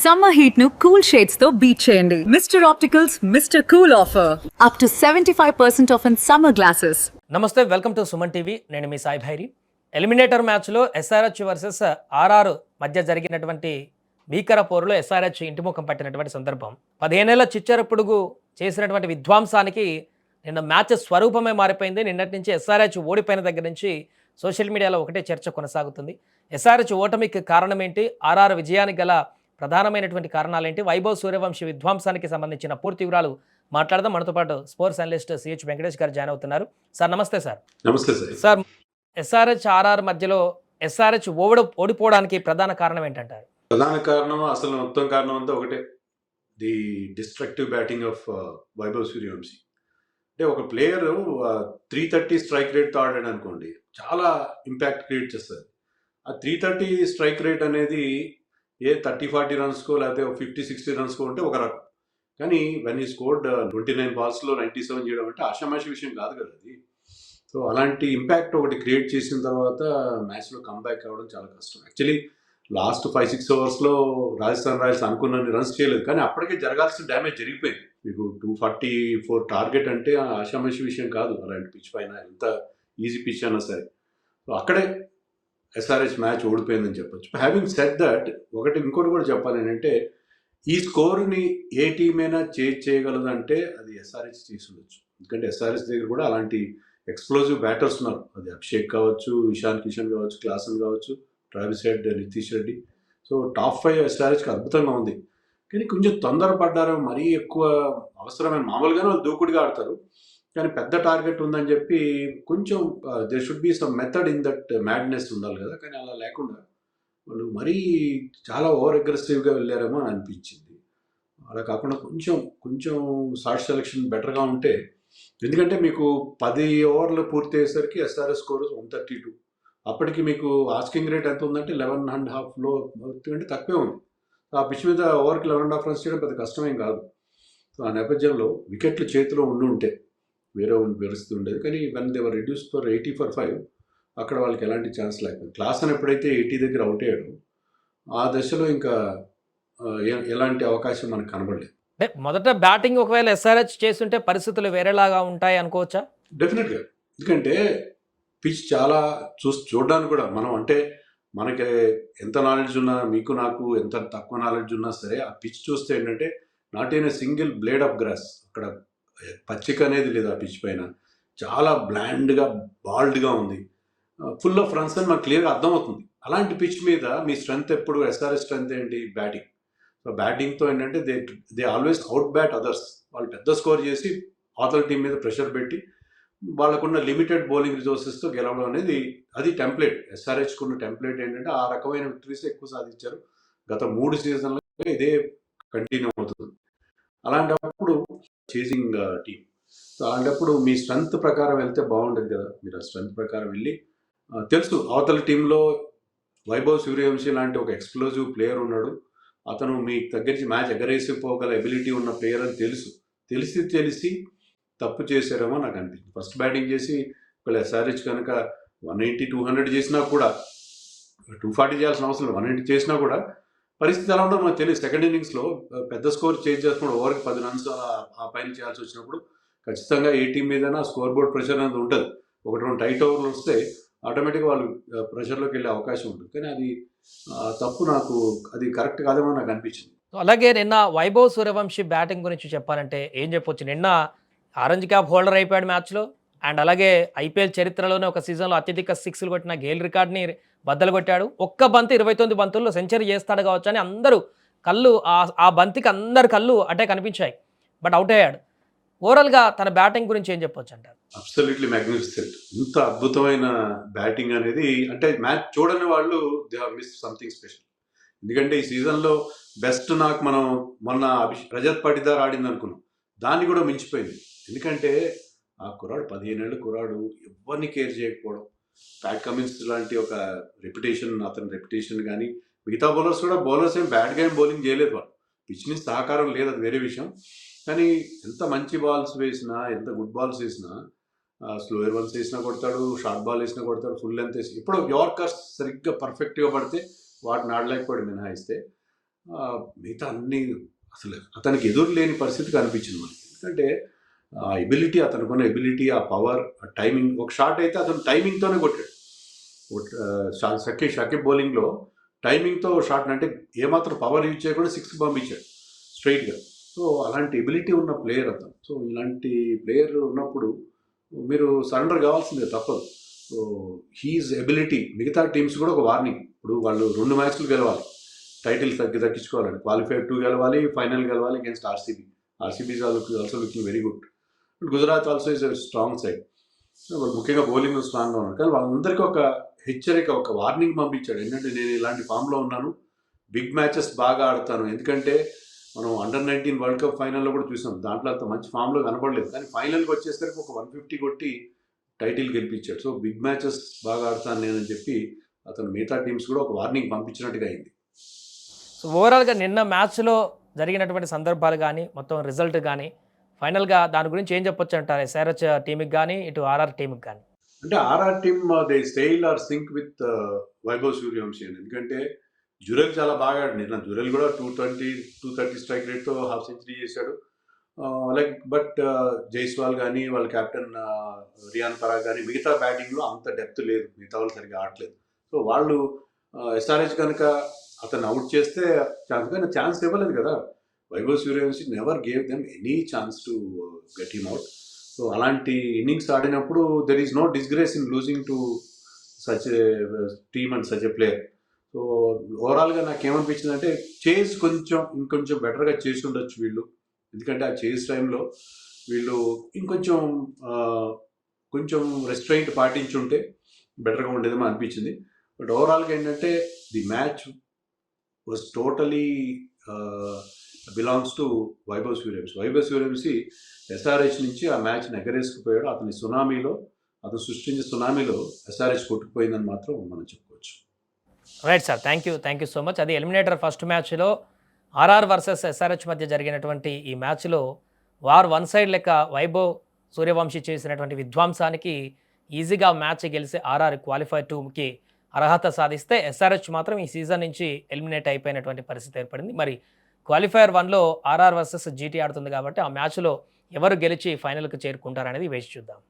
Summer heat ను cool shades తో beat చేయండి. Mister opticals mister cool offer up to 75% of in summer glasses. నమస్తే, welcome to Suman TV. నేను మీ Sai Bhairi. Eliminator మ్యాచ్లో SRH versus RR మధ్య జరిగినటువంటి భీకర పోరులో ఎస్ఆర్హెచ్ ఇంటిముఖం పట్టినటువంటి సందర్భం. 15 ఏళ్ల చిచ్చర పొడుగు చేసినటువంటి విధ్వంసానికి నిన్న మ్యాచ్ స్వరూపమే మారిపోయింది. నిన్నటి నుంచి ఎస్ఆర్హెచ్ ఓడిపోయిన దగ్గర నుంచి సోషల్ మీడియాలో ఒకటే చర్చ కొనసాగుతుంది. ఎస్ఆర్హెచ్ ఓటమికి కారణం ఏంటి, ఆర్ఆర్ విజయానికి గల ప్రధానమైనటువంటి కారణాలు ఏంటి, వైభవ్ సూర్యవంశీ విధ్వంసానికి సంబంధించిన పూర్తి వివరాలు మాట్లాడదాం. మనతో పాటు స్పోర్ట్స్ అనలిస్ట్ సిహెచ్ వెంకటేష్ గారు జాయిన్ అవుతున్నారు. సార్ నమస్తే. సార్ నమస్తే సార్. సార్, ఎస్ఆర్హెచ్ ఆర్ఆర్ మధ్యలో ఎస్ఆర్హెచ్ ఓడిపోవడానికి ప్రధాన కారణం ఏంటంటారు? ప్రధాన కారణం, అసలు మొత్తం కారణం అంతా ఒకటే, the destructive batting of Vaibhav Suryavanshi. అంటే ఒక ప్లేయర్ 330 స్ట్రైక్ రేట్తో ఆడాడు అనుకోండి, చాలా ఇంపాక్ట్ క్రియేట్ చేస్తుంది. ఆ 330 స్ట్రైక్ రేట్ అనేది 30-40 రన్స్కో లేకపోతే 50-60 రన్స్కో ఉంటే ఒక రకం. కానీ వెన్ ఈ స్కోర్డ్ 29 బాల్స్లో 97 చేయడం అంటే ఆషామాషి విషయం కాదు కదా అది. సో అలాంటి ఇంపాక్ట్ ఒకటి క్రియేట్ చేసిన తర్వాత మ్యాచ్లో కమ్బ్యాక్ అవ్వడం చాలా కష్టం. యాక్చువల్లీ లాస్ట్ 5-6 ఓవర్స్లో రాజస్థాన్ రాయల్స్ అనుకున్నన్ని రన్స్ చేయలేదు, కానీ అప్పటికే జరగాల్సిన డ్యామేజ్ జరిగిపోయింది. మీకు 244 టార్గెట్ అంటే ఆషామాషి విషయం కాదు అలాంటి పిచ్ పైన, ఎంత ఈజీ పిచ్ అయినా సరే. సో అక్కడే ఎస్ఆర్హెచ్ మ్యాచ్ ఓడిపోయిందని చెప్పొచ్చు. హ్యావింగ్ సెడ్ దట్, ఇంకోటి కూడా చెప్పాలి ఏంటంటే, ఈ స్కోర్ని ఏ టీం అయినా చేయగలదంటే అది ఎస్ఆర్హెచ్ చేసి ఉండొచ్చు. ఎందుకంటే ఎస్ఆర్హెచ్ దగ్గర కూడా అలాంటి ఎక్స్ప్లోజివ్ బ్యాటర్స్ ఉన్నారు. అది అభిషేక్ కావచ్చు, ఇషాన్ కిషన్ కావచ్చు, క్లాసన్ కావచ్చు, Travis head, Nitish Reddy. So top 5 ఎస్ఆర్హెచ్కి అద్భుతంగా ఉంది. కానీ కొంచెం తొందరపడ్డారు, మరీ ఎక్కువ అవసరమైన, మామూలుగానే వాళ్ళు దూకుడుగా ఆడతారు, కానీ పెద్ద టార్గెట్ ఉందని చెప్పి కొంచెం there should be some method in that madness ఉండాలి కదా. కానీ అలా లేకుండా వాళ్ళు మరీ చాలా ఓవర్ అగ్రెసివ్గా వెళ్ళారేమో అని అనిపించింది. అలా కాకుండా కొంచెం షార్ట్ సెలెక్షన్ బెటర్గా ఉంటే, ఎందుకంటే మీకు 10 ఓవర్లు పూర్తి అయ్యేసరికి ఎస్ఆర్ఎస్ స్కోర్ 132. అప్పటికి మీకు ఆస్కింగ్ రేట్ ఎంత ఉందంటే 11.5లో అంటే తక్కువే ఉంది. ఆ పిచ్ మీద ఓవర్కి 11.5 రన్స్ చేయడం పెద్ద కష్టమేం కాదు. సో ఆ నేపథ్యంలో వికెట్లు చేతిలో ఉంటే వేరే పరిస్థితి ఉండేది. కానీ when they were reduce for 80 for 5, అక్కడ వాళ్ళకి ఎలాంటి ఛాన్స్ లేకపోయింది. క్లాస్ అని ఎప్పుడైతే 80 దగ్గర అవుట్ అయ్యాడో ఆ దశలో ఇంకా ఎలాంటి అవకాశం మనకు కనబడలేదు. అంటే మొదట బ్యాటింగ్ ఒకవేళ ఎస్ఆర్హెచ్ చేస్తుంటే పరిస్థితులు వేరేలాగా ఉంటాయి అనుకోవచ్చా? డెఫినెట్గా. ఎందుకంటే పిచ్ చాలా చూడడానికి కూడా మనం, అంటే మనకి ఎంత నాలెడ్జ్ ఉన్నా, మీకు నాకు ఎంత తక్కువ నాలెడ్జ్ ఉన్నా సరే, ఆ పిచ్ చూస్తే ఏంటంటే not in a single blade of grass, అక్కడ పచ్చిక అనేది లేదు ఆ పిచ్ పైన. చాలా బ్లాండ్గా, బాల్డ్గా ఉంది, ఫుల్ ఆఫ్ రన్స్ అని మనకు క్లియర్గా అర్థమవుతుంది. అలాంటి పిచ్ మీద మీ స్ట్రెంత్ ఎప్పుడు, ఎస్ఆర్ఎస్ స్ట్రెంత్ ఏంటి? బ్యాటింగ్. సో బ్యాటింగ్తో ఏంటంటే they always out bat others. వాళ్ళు పెద్ద స్కోర్ చేసి అవతల టీం మీద ప్రెషర్ పెట్టి వాళ్ళకున్న లిమిటెడ్ బౌలింగ్ రిసోర్సెస్తో గెలవడం అనేది, అది టెంప్లెట్. ఎస్ఆర్హెచ్కున్న టెంప్లెట్ ఏంటంటే ఆ రకమైన విక్టరీస్ ఎక్కువ సాధించారు. గత 3 సీజన్లో ఇదే కంటిన్యూ అవుతుంది. అలాంటప్పుడు చేసింగ్ టీం. సో అలాంటప్పుడు మీ స్ట్రెంత్ ప్రకారం వెళ్తే బాగుండదు కదా. మీరు ఆ స్ట్రెంత్ ప్రకారం వెళ్ళి, తెలుసు అవతల టీంలో వైభవ్ సూర్యవంశీ లాంటి ఒక ఎక్స్ప్లోజివ్ ప్లేయర్ ఉన్నాడు, అతను మీ దగ్గర నుంచి మ్యాచ్ ఎగరేసిపోగల ఎబిలిటీ ఉన్న ప్లేయర్ అని తెలిసి తప్పు చేశారేమో నాకు అనిపించింది. ఫస్ట్ బ్యాటింగ్ చేసి ఒకవేళ ఎస్ఆర్హెచ్ కనుక 180-200 చేసినా కూడా, 240 చేయాల్సిన అవసరం లేదు, 180 చేసినా కూడా పరిస్థితి ఎలా ఉంటుందో మనకు తెలియదు. సెకండ్ ఇన్నింగ్స్లో పెద్ద స్కోర్ చేంజ్ చేసుకుని ఓవర్కి 10 రన్స్ ఆ పైన చేయాల్సి వచ్చినప్పుడు ఖచ్చితంగా ఏ టీం మీదైనా స్కోర్ బోర్డ్ ప్రెషర్ అనేది ఉంటుంది. 1-2 టైట్ ఓవర్లు వస్తే ఆటోమేటిక్గా వాళ్ళు ప్రెషర్లోకి వెళ్ళే అవకాశం ఉంటుంది. కానీ అది తప్పు, నాకు అది కరెక్ట్ కాదేమో నాకు అనిపించింది. అలాగే నిన్న వైభవ్ సూర్యవంశీ బ్యాటింగ్ గురించి చెప్పాలంటే ఏం చెప్పొచ్చు? నిన్న ఆరెంజ్ క్యాప్ హోల్డర్ అయిపోయాడు మ్యాచ్లో. అండ్ అలాగే ఐపీఎల్ చరిత్రలోనే ఒక సీజన్లో అత్యధిక 6లు కొట్టిన గేల్ రికార్డ్ని బద్దలు కొట్టాడు. ఒక్క బంతి 29 బంతుల్లో సెంచరీ చేస్తాడు కావచ్చు అని అందరూ కళ్ళు, ఆ బంతికి అందరి కళ్ళు అటే కనిపించాయి. బట్ అవుట్ అయ్యాడు. ఓవరాల్గా తన బ్యాటింగ్ గురించి ఏం చెప్పొచ్చు అంటారు? Absolutely magnificent. ఇంత అద్భుతమైన బ్యాటింగ్ అనేది, అంటే మ్యాచ్ చూడని వాళ్ళు they have miss something special. ఎందుకంటే ఈ సీజన్లో బెస్ట్ నాకు మనం మొన్న రజత్ పటిదార్ ఆడింది అనుకున్నాం, దాన్ని కూడా మించిపోయింది. ఎందుకంటే ఆ కుర్రాడు 15 ఏళ్ళ కుర్రాడు, ఎవరిని కేర్ చేయకపోవడం, ప్యాట్ కమిన్స్ లాంటి ఒక రెప్యుటేషన్, అతని రెప్యుటేషన్ కానీ, మిగతా బౌలర్స్ ఏం బ్యాడ్గా ఏం బౌలింగ్ చేయలేదు. వాళ్ళు పిచ్ నుంచి సహకారం లేదు, అది వేరే విషయం. కానీ ఎంత మంచి బాల్స్ వేసినా, ఎంత గుడ్ బాల్స్ వేసినా, స్లోయర్ వన్స్ వేసినా కొడతాడు, షార్ట్ బాల్ వేసినా కొడతాడు, ఫుల్ లెంత్ వేసి, ఇప్పుడు యార్కర్స్ సరిగ్గా పర్ఫెక్ట్గా పడితే వాటిని ఆడలేకపోయాడు మినహాయిస్తే. మిగతా అన్ని అసలు అతనికి ఎదురు లేని పరిస్థితి కనిపించింది మనకి. ఎందుకంటే ఆ ఎబిలిటీ, అతనుకున్న ఎబిలిటీ, ఆ పవర్, ఆ టైమింగ్. ఒక షాట్ అయితే అతను టైమింగ్తోనే కొట్టాడు. షకీబ్ బౌలింగ్లో టైమింగ్తో షాట్, అంటే ఏమాత్రం పవర్ యూజ్ చేయకుండా 6 పంపించాడు స్ట్రైట్గా. సో అలాంటి ఎబిలిటీ ఉన్న ప్లేయర్ అతను. సో ఇలాంటి ప్లేయర్ ఉన్నప్పుడు మీరు సరెండర్ కావాల్సిందే, తప్పదు. సో హీజ్ ఎబిలిటీ మిగతా టీమ్స్ కూడా ఒక వార్నింగ్. ఇప్పుడు వాళ్ళు 2 మ్యాచ్లు గెలవాలి, టైటిల్ దక్కించుకోవాలండి. క్వాలిఫైర్ 2 గెలవాలి, ఫైనల్ గెలవాలి against RCB. RCB is also looking very good. Gujarat also is strong side. వాళ్ళు ముఖ్యంగా బౌలింగ్ స్ట్రాంగ్గా ఉన్నారు. కానీ వాళ్ళందరికీ ఒక హెచ్చరిక, ఒక వార్నింగ్ పంపించాడు. ఏంటంటే నేను ఇలాంటి ఫామ్లో ఉన్నాను, బిగ్ మ్యాచెస్ బాగా ఆడతాను. ఎందుకంటే మనం అండర్-19 వరల్డ్ కప్ ఫైనల్లో కూడా చూసాం, దాంట్లో అంత మంచి ఫామ్లో కనపడలేదు. కానీ ఫైనల్కి వచ్చేసరికి ఒక 150 కొట్టి టైటిల్ గెలిపించాడు. సో బిగ్ మ్యాచెస్ బాగా ఆడతాను నేనని చెప్పి అతను మిగతా టీమ్స్ కూడా ఒక వార్నింగ్ పంపించినట్టుగా అయింది. సో ఓవరాల్గా నిన్న మ్యాచ్లో జరిగినటువంటి సందర్భాలు కానీ, మొత్తం రిజల్ట్ కానీ, ఫైనల్గా దాని గురించి ఏం చెప్పొచ్చు అంటారు ఎస్ఆర్హెచ్ టీంకి కానీ, ఇటు ఆర్ఆర్ టీంకి కానీ? అంటే RR team their style are sync with Vaibhav Suryavanshi అని. ఎందుకంటే జురెల్ చాలా బాగా ఆడాడు నిన్న. జురెల్ కూడా 230 స్ట్రైక్ రేట్తో హాఫ్ సెంచరీ చేశాడు. బట్ జైస్వాల్ కానీ, వాళ్ళ కెప్టెన్ రియాన్ పరాగ్ కానీ, మిగతా బ్యాటింగ్లో అంత డెప్త్ లేదు, మిగతా వాళ్ళు సరిగ్గా ఆడలేదు. సో వాళ్ళు ఎస్ఆర్హెచ్ కనుక అతను అవుట్ చేస్తే ఛాన్స్ ఇవ్వలేదు కదా. Vaibhav Suryavanshi never gave them any chance to get him out. So అలాంటి ఇన్నింగ్స్ ఆడినప్పుడు there is no disgrace in losing to such a team and such a player. So ఓవరాల్గా నాకు ఏమనిపించింది అంటే చేజ్ ఇంకొంచెం బెటర్గా చేసి ఉండొచ్చు వీళ్ళు. ఎందుకంటే ఆ చేజ్ టైంలో వీళ్ళు కొంచెం రెస్ట్రైంట్ పాటించుంటే బెటర్గా ఉండేదేమో అనిపించింది. బట్ ఓవరాల్గా ఏంటంటే the match was totally belongs to Vaibhav Suryavanshi. Vaibhav Suryavanshi SRH నుంచి ఆ మ్యాచ్ ఎగరేసుకుపోయాడు. అతను సృష్టించిన సునామీలో ఎస్ఆర్హెచ్ కొట్టుకుపోయిందని మాత్రం మనం చెప్పుకోవచ్చు. Right sir, thank you so much. అది ఎలిమినేటర్ ఫస్ట్ మ్యాచ్లో ఆర్ఆర్ వర్సెస్ ఎస్ఆర్హెచ్ మధ్య జరిగినటువంటి ఈ మ్యాచ్లో వార్ వన్ సైడ్ లెక్క వైభవ్ సూర్యవంశీ చేసినటువంటి విధ్వంసానికి ఈజీగా మ్యాచ్ గెలిచి ఆర్ఆర్ క్వాలిఫైర్ 2కి అర్హత సాధిస్తే ఎస్ఆర్హెచ్ మాత్రం ఈ సీజన్ నుంచి ఎలిమినేట్ అయిపోయినటువంటి పరిస్థితి ఏర్పడింది. మరి క్వాలిఫైర్ 1లో ఆర్ఆర్ వర్సెస్ జీటీ ఆడుతుంది కాబట్టి ఆ మ్యాచ్లో ఎవరు గెలిచి ఫైనల్కి చేరుకుంటారనేది వేచి చూద్దాం.